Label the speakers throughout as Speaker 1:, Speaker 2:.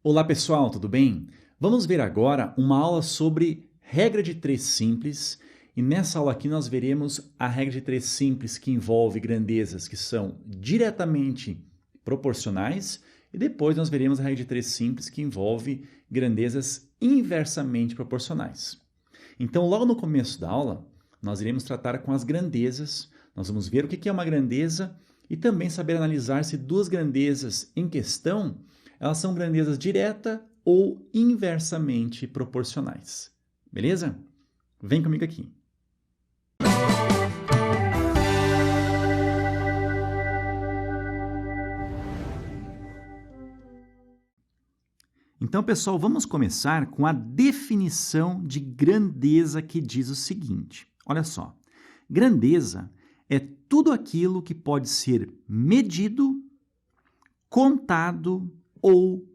Speaker 1: Olá pessoal, tudo bem? Vamos ver agora uma aula sobre regra de 3 simples e nessa aula aqui nós veremos a regra de 3 simples que envolve grandezas que são diretamente proporcionais e depois nós veremos a regra de 3 simples que envolve grandezas inversamente proporcionais. Então logo no começo da aula nós iremos tratar com as grandezas, nós vamos ver o que é uma grandeza e também saber analisar se duas grandezas em questão elas são grandezas direta ou inversamente proporcionais. Beleza? Vem comigo aqui. Então, pessoal, vamos começar com a definição de grandeza que diz o seguinte. Olha só. Grandeza é tudo aquilo que pode ser medido, contado ou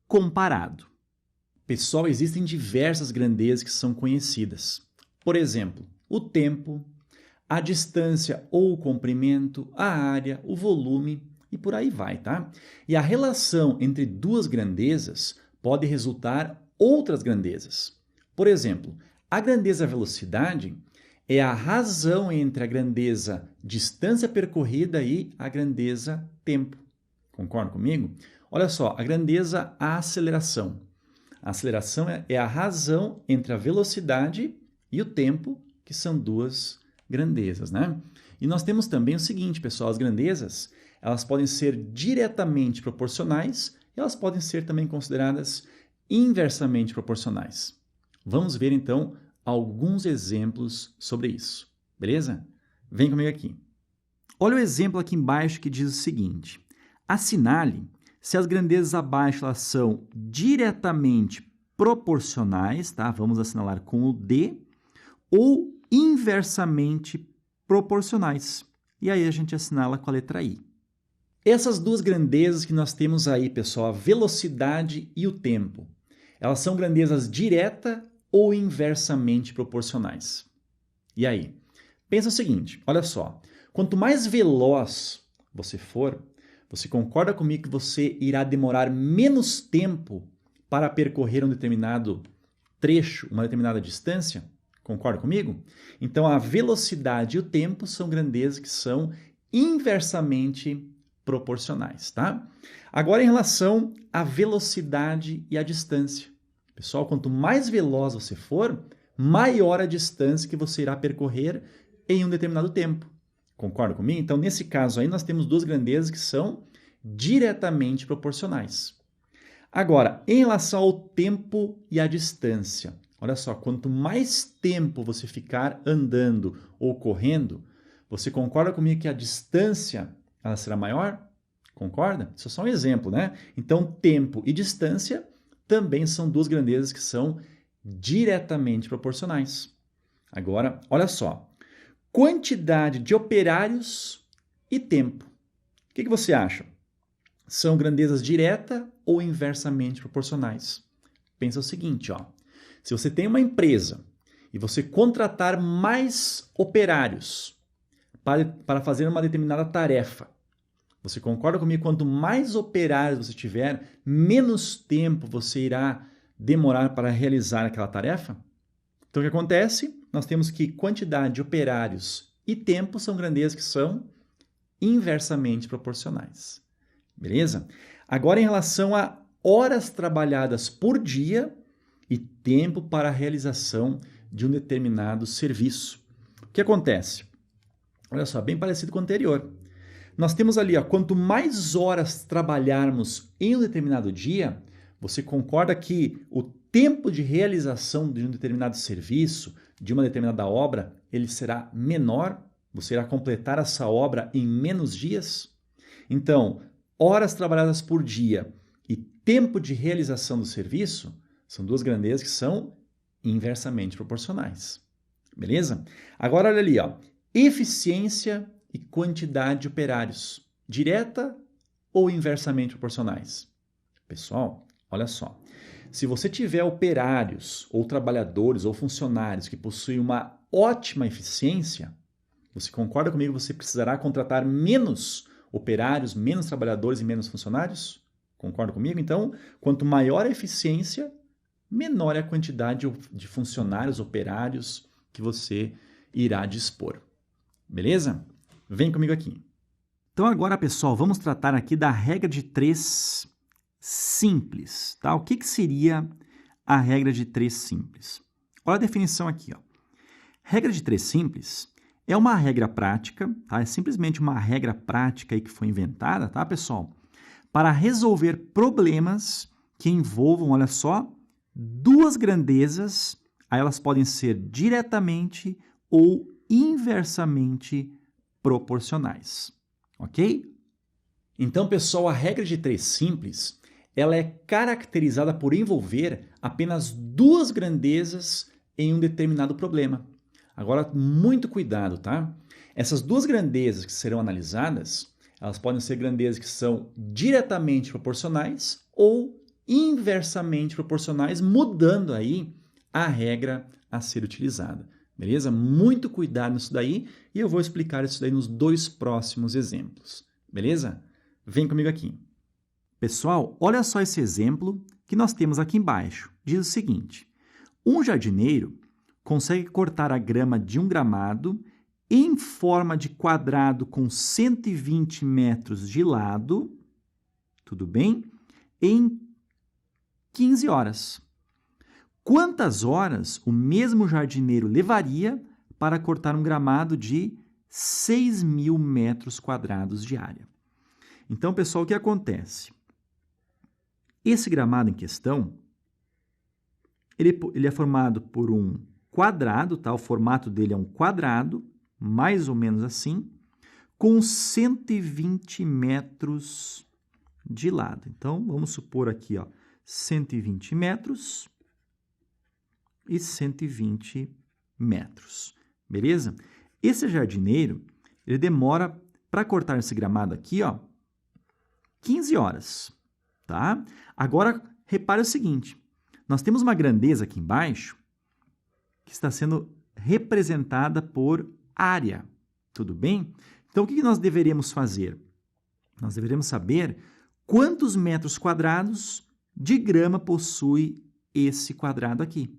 Speaker 1: comparado. Pessoal, existem diversas grandezas que são conhecidas. Por exemplo, o tempo, a distância ou o comprimento, a área, o volume e por aí vai, tá? E a relação entre duas grandezas pode resultar outras grandezas. Por exemplo, a grandeza velocidade é a razão entre a grandeza distância percorrida e a grandeza tempo. Concorda comigo? Olha só, a grandeza, a aceleração. A aceleração é a razão entre a velocidade e o tempo, que são duas grandezas, né? E nós temos também o seguinte, pessoal, as grandezas, elas podem ser diretamente proporcionais e elas podem ser também consideradas inversamente proporcionais. Vamos ver, então, alguns exemplos sobre isso, beleza? Vem comigo aqui. Olha o exemplo aqui embaixo que diz o seguinte. Assinale se as grandezas abaixo elas são diretamente proporcionais, tá? Vamos assinalar com o D, ou inversamente proporcionais. E aí a gente assinala com a letra I. Essas duas grandezas que nós temos aí, pessoal, a velocidade e o tempo, elas são grandezas direta ou inversamente proporcionais. E aí? Pensa o seguinte, olha só, quanto mais veloz você for, você concorda comigo que você irá demorar menos tempo para percorrer um determinado trecho, uma determinada distância? Concorda comigo? Então, a velocidade e o tempo são grandezas que são inversamente proporcionais, tá? Agora, em relação à velocidade e à distância. Pessoal, quanto mais veloz você for, maior a distância que você irá percorrer em um determinado tempo. Concorda comigo? Então, nesse caso aí, nós temos duas grandezas que são diretamente proporcionais. Agora, em relação ao tempo e à distância, olha só, quanto mais tempo você ficar andando ou correndo, você concorda comigo que a distância ela será maior? Concorda? Isso é só um exemplo, né? Então, tempo e distância também são duas grandezas que são diretamente proporcionais. Agora, olha só. Quantidade de operários e tempo. O que você acha? São grandezas direta ou inversamente proporcionais? Pensa o seguinte, ó. Se você tem uma empresa e você contratar mais operários para fazer uma determinada tarefa, você concorda comigo? Quanto mais operários você tiver, menos tempo você irá demorar para realizar aquela tarefa? Então, o que acontece? Nós temos que quantidade de operários e tempo são grandezas que são inversamente proporcionais. Beleza? Agora, em relação a horas trabalhadas por dia e tempo para a realização de um determinado serviço. O que acontece? Olha só, bem parecido com o anterior. Nós temos ali, ó, quanto mais horas trabalharmos em um determinado dia, você concorda que o tempo de realização de um determinado serviço, de uma determinada obra, ele será menor? Você irá completar essa obra em menos dias? Então, horas trabalhadas por dia e tempo de realização do serviço são duas grandezas que são inversamente proporcionais. Beleza? Agora, olha ali, ó, eficiência e quantidade de operários, direta ou inversamente proporcionais? Pessoal, olha só. Se você tiver operários, ou trabalhadores, ou funcionários que possuem uma ótima eficiência, você concorda comigo que você precisará contratar menos operários, menos trabalhadores e menos funcionários? Concorda comigo? Então, quanto maior a eficiência, menor é a quantidade de funcionários, operários que você irá dispor. Beleza? Vem comigo aqui. Então agora, pessoal, vamos tratar aqui da regra de 3 simples. Tá? O que seria a regra de 3 simples? Olha a definição aqui. Ó. Regra de 3 simples é uma regra prática, tá? É simplesmente uma regra prática aí que foi inventada, tá, pessoal? Para resolver problemas que envolvam, olha só, 2 grandezas, aí elas podem ser diretamente ou inversamente proporcionais, ok? Então, pessoal, a regra de 3 simples, ela é caracterizada por envolver apenas 2 grandezas em um determinado problema. Agora, muito cuidado, tá? Essas 2 grandezas que serão analisadas, elas podem ser grandezas que são diretamente proporcionais ou inversamente proporcionais, mudando aí a regra a ser utilizada. Beleza? Muito cuidado nisso daí e eu vou explicar isso daí nos 2 próximos exemplos. Beleza? Vem comigo aqui. Pessoal, olha só esse exemplo que nós temos aqui embaixo. Diz o seguinte: um jardineiro consegue cortar a grama de um gramado em forma de quadrado com 120 metros de lado, tudo bem? Em 15 horas. Quantas horas o mesmo jardineiro levaria para cortar um gramado de 6.000 metros quadrados de área? Então, pessoal, o que acontece? Esse gramado em questão, ele é formado por um quadrado, tá? O formato dele é um quadrado, mais ou menos assim, com 120 metros de lado. Então, vamos supor aqui, ó, 120 metros e 120 metros, beleza? Esse jardineiro, ele demora para cortar esse gramado aqui, ó, 15 horas, tá? Agora, repare o seguinte, nós temos uma grandeza aqui embaixo que está sendo representada por área, tudo bem? Então, o que nós deveríamos fazer? Nós deveríamos saber quantos metros quadrados de grama possui esse quadrado aqui,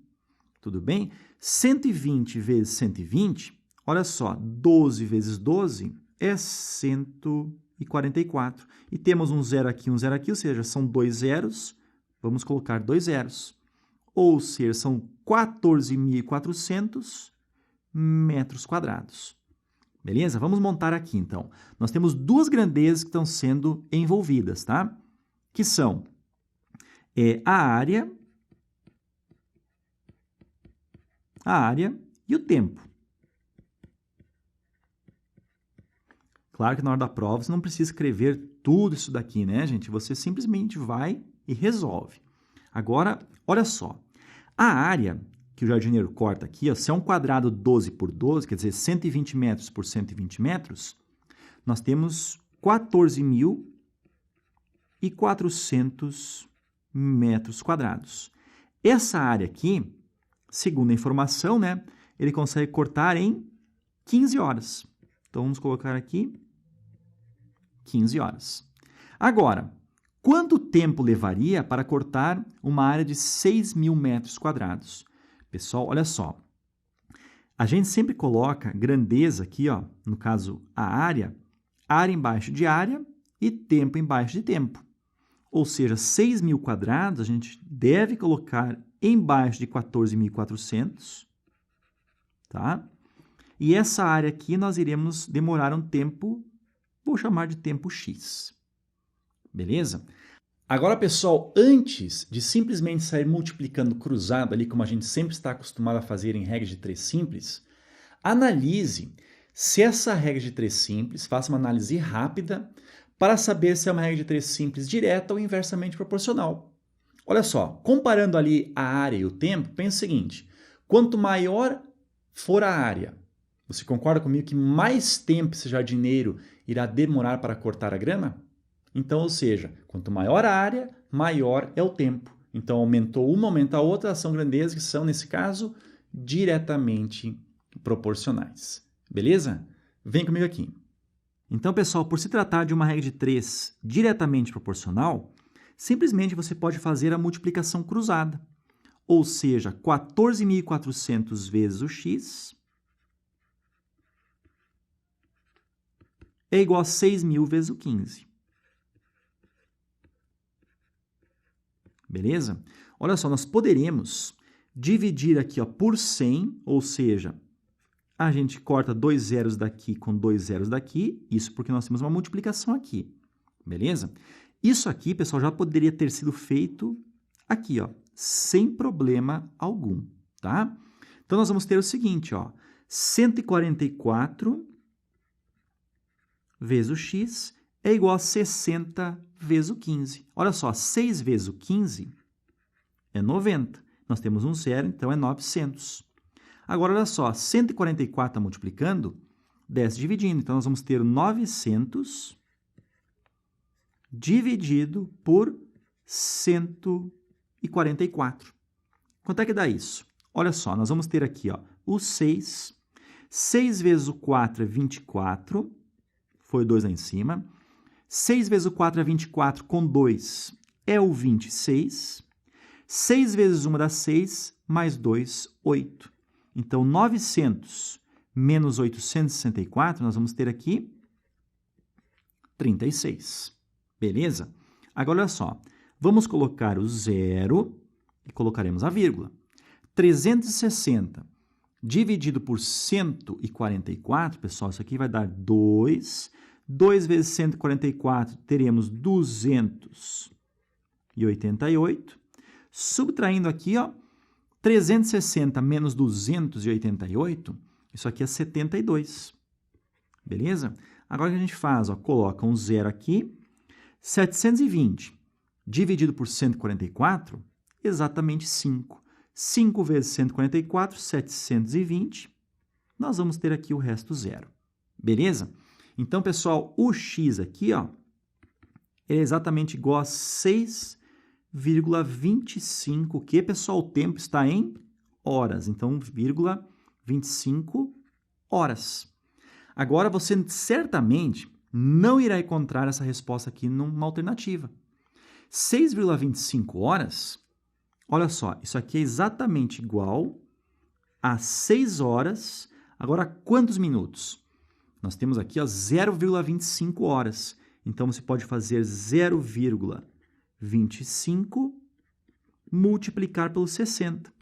Speaker 1: tudo bem? 120 vezes 120, olha só, 12 vezes 12 é 144. E temos um zero aqui, ou seja, são 2 zeros, vamos colocar 2 zeros. Ou seja, são 14.400 metros quadrados. Beleza? Vamos montar aqui, então. Nós temos 2 grandezas que estão sendo envolvidas, tá? Que são a área e o tempo. Claro que na hora da prova você não precisa escrever tudo isso daqui, né, gente? Você simplesmente vai e resolve. Agora, olha só. A área que o jardineiro corta aqui, ó, se é um quadrado 12 por 12, quer dizer, 120 metros por 120 metros, nós temos 14.400 metros quadrados. Essa área aqui, segundo a informação, né, ele consegue cortar em 15 horas. Então, vamos colocar aqui 15 horas. Agora, quanto tempo levaria para cortar uma área de 6.000 metros quadrados? Pessoal, olha só. A gente sempre coloca grandeza aqui, ó, no caso, a área embaixo de área e tempo embaixo de tempo. Ou seja, 6.000 quadrados a gente deve colocar embaixo de 14.400, tá? E essa área aqui nós iremos demorar um tempo, vou chamar de tempo X. Beleza? Agora, pessoal, antes de simplesmente sair multiplicando cruzado ali, como a gente sempre está acostumado a fazer em regra de 3 simples, analise se essa regra de 3 simples, faça uma análise rápida para saber se é uma regra de 3 simples direta ou inversamente proporcional. Olha só, comparando ali a área e o tempo, pensa o seguinte, quanto maior for a área, você concorda comigo que mais tempo esse jardineiro irá demorar para cortar a grama? Então, ou seja, quanto maior a área, maior é o tempo. Então, aumentou uma, aumenta a outra, são grandezas que são, nesse caso, diretamente proporcionais. Beleza? Vem comigo aqui. Então, pessoal, por se tratar de uma regra de 3 diretamente proporcional, Simplesmente você pode fazer a multiplicação cruzada. Ou seja, 14.400 vezes o x é igual a 6.000 vezes o 15. Beleza? Olha só, nós poderemos dividir aqui ó, por 100, ou seja, a gente corta 2 zeros daqui com 2 zeros daqui, isso porque nós temos uma multiplicação aqui. Beleza? Isso aqui, pessoal, já poderia ter sido feito aqui, ó, sem problema algum, tá? Então, nós vamos ter o seguinte, ó, 144 vezes o x é igual a 60 vezes o 15. Olha só, 6 vezes o 15 é 90. Nós temos um zero, então é 900. Agora, olha só, 144 está multiplicando, desce dividindo. Então, nós vamos ter 900 dividido por 144. Quanto é que dá isso? Olha só, nós vamos ter aqui ó, o 6. 6 vezes o 4 é 24. Foi o 2 lá em cima. 6 vezes o 4 é 24, com 2 é o 26. 6 vezes 1 dá 6, mais 2, 8. Então, 900 menos 864, nós vamos ter aqui 36. Beleza? Agora, olha só. Vamos colocar o zero e colocaremos a vírgula. 360 dividido por 144, pessoal, isso aqui vai dar 2. 2 vezes 144, teremos 288. Subtraindo aqui, ó, 360 menos 288, isso aqui é 72. Beleza? Agora o que a gente faz? Ó, coloca um zero aqui. 720 dividido por 144, exatamente 5. 5 vezes 144, 720. Nós vamos ter aqui o resto zero. Beleza? Então, pessoal, o x aqui, ó, é exatamente igual a 6,25, que, pessoal, o tempo está em horas. Então, 25 horas. Agora, você certamente não irá encontrar essa resposta aqui numa alternativa. 6,25 horas, olha só, isso aqui é exatamente igual a 6 horas. Agora, quantos minutos? Nós temos aqui 0,25 horas. Então, você pode fazer 0,25 multiplicar pelo 60.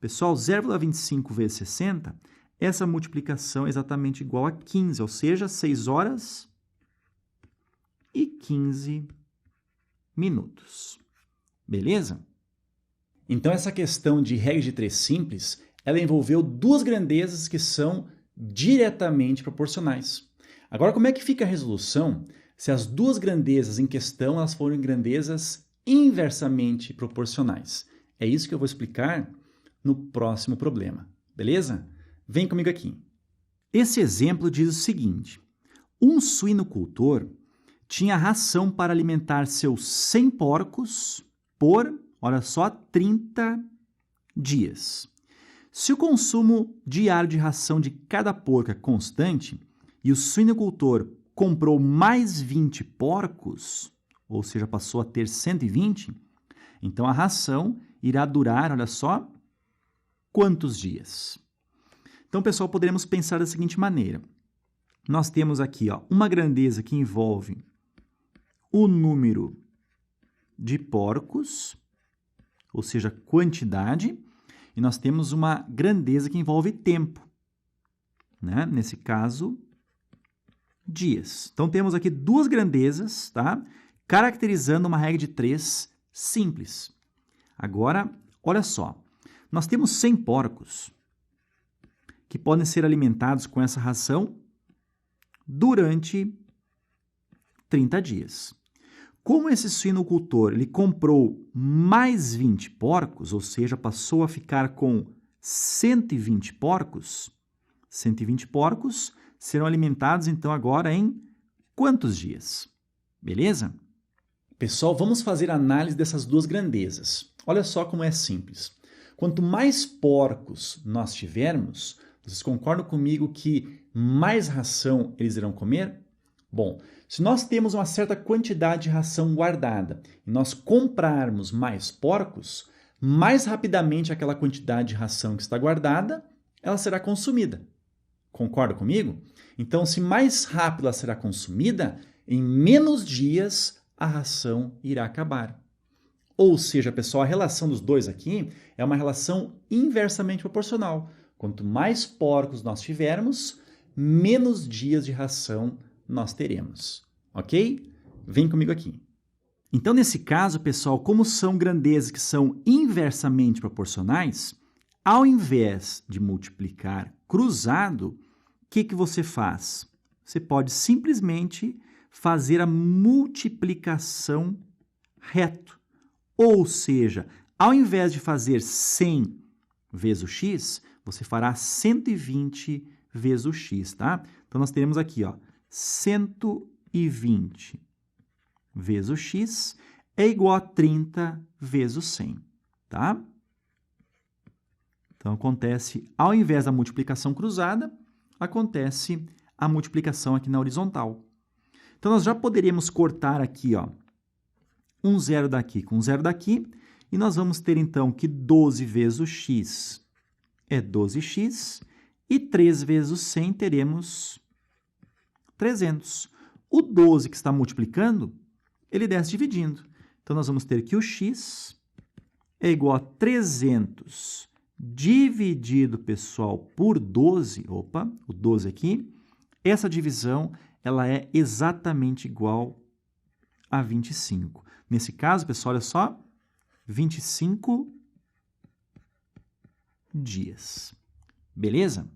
Speaker 1: Pessoal, 0,25 vezes 60, essa multiplicação é exatamente igual a 15, ou seja, 6 horas e 15 minutos. Beleza? Então, essa questão de regra de 3 simples, ela envolveu duas grandezas que são diretamente proporcionais. Agora, como é que fica a resolução se as duas grandezas em questão elas forem grandezas inversamente proporcionais? É isso que eu vou explicar no próximo problema, beleza? Vem comigo aqui. Esse exemplo diz o seguinte: um suinocultor tinha ração para alimentar seus 100 porcos por, olha só, 30 dias. Se o consumo diário de ração de cada porco é constante e o suinocultor comprou mais 20 porcos, ou seja, passou a ter 120, então a ração irá durar, olha só, quantos dias? Então, pessoal, poderemos pensar da seguinte maneira. Nós temos aqui ó, uma grandeza que envolve o número de porcos, ou seja, quantidade, e nós temos uma grandeza que envolve tempo, né? Nesse caso, dias. Então, temos aqui duas grandezas, tá? Caracterizando uma regra de 3 simples. Agora, olha só. Nós temos 100 porcos que podem ser alimentados com essa ração durante 30 dias. Como esse suinocultor ele comprou mais 20 porcos, ou seja, passou a ficar com 120 porcos, 120 porcos serão alimentados, então, agora em quantos dias? Beleza? Pessoal, vamos fazer a análise dessas duas grandezas. Olha só como é simples. Quanto mais porcos nós tivermos, vocês concordam comigo que mais ração eles irão comer? Bom, Se nós temos uma certa quantidade de ração guardada e nós comprarmos mais porcos, mais rapidamente aquela quantidade de ração que está guardada, ela será consumida. Concorda comigo? Então, se mais rápido ela será consumida, em menos dias a ração irá acabar. Ou seja, pessoal, a relação dos dois aqui é uma relação inversamente proporcional. Quanto mais porcos nós tivermos, menos dias de ração nós teremos. Ok? Vem comigo aqui. Então, nesse caso, pessoal, como são grandezas que são inversamente proporcionais, ao invés de multiplicar cruzado, o que você faz? Você pode simplesmente fazer a multiplicação reto. Ou seja, ao invés de fazer 100 vezes o x, você fará 120 vezes o x, tá? Então, nós teremos aqui, ó, 120 vezes o x é igual a 30 vezes o 100, tá? Então, acontece, ao invés da multiplicação cruzada, acontece a multiplicação aqui na horizontal. Então, nós já poderíamos cortar aqui, ó, um zero daqui com um zero daqui, e nós vamos ter, então, que 12 vezes o x é 12x, e 3 vezes o 100 teremos 300. O 12 que está multiplicando, ele desce dividindo. Então, nós vamos ter que o x é igual a 300 dividido, pessoal, por 12. Opa, o 12 aqui. Essa divisão, ela é exatamente igual a 25. Nesse caso, pessoal, olha só, 25 dias. Beleza?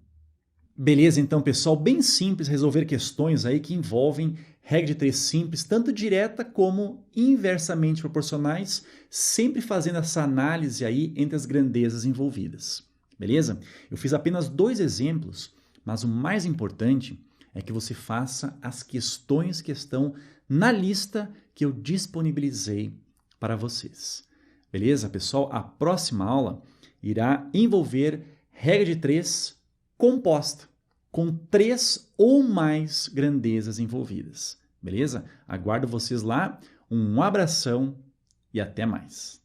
Speaker 1: Beleza, então, pessoal, bem simples resolver questões aí que envolvem regra de 3 simples, tanto direta como inversamente proporcionais, sempre fazendo essa análise aí entre as grandezas envolvidas. Beleza? Eu fiz apenas 2 exemplos, mas o mais importante é que você faça as questões que estão na lista que eu disponibilizei para vocês. Beleza, pessoal? A próxima aula irá envolver regra de 3 composta, com 3 ou mais grandezas envolvidas. Beleza? Aguardo vocês lá. Um abração e até mais.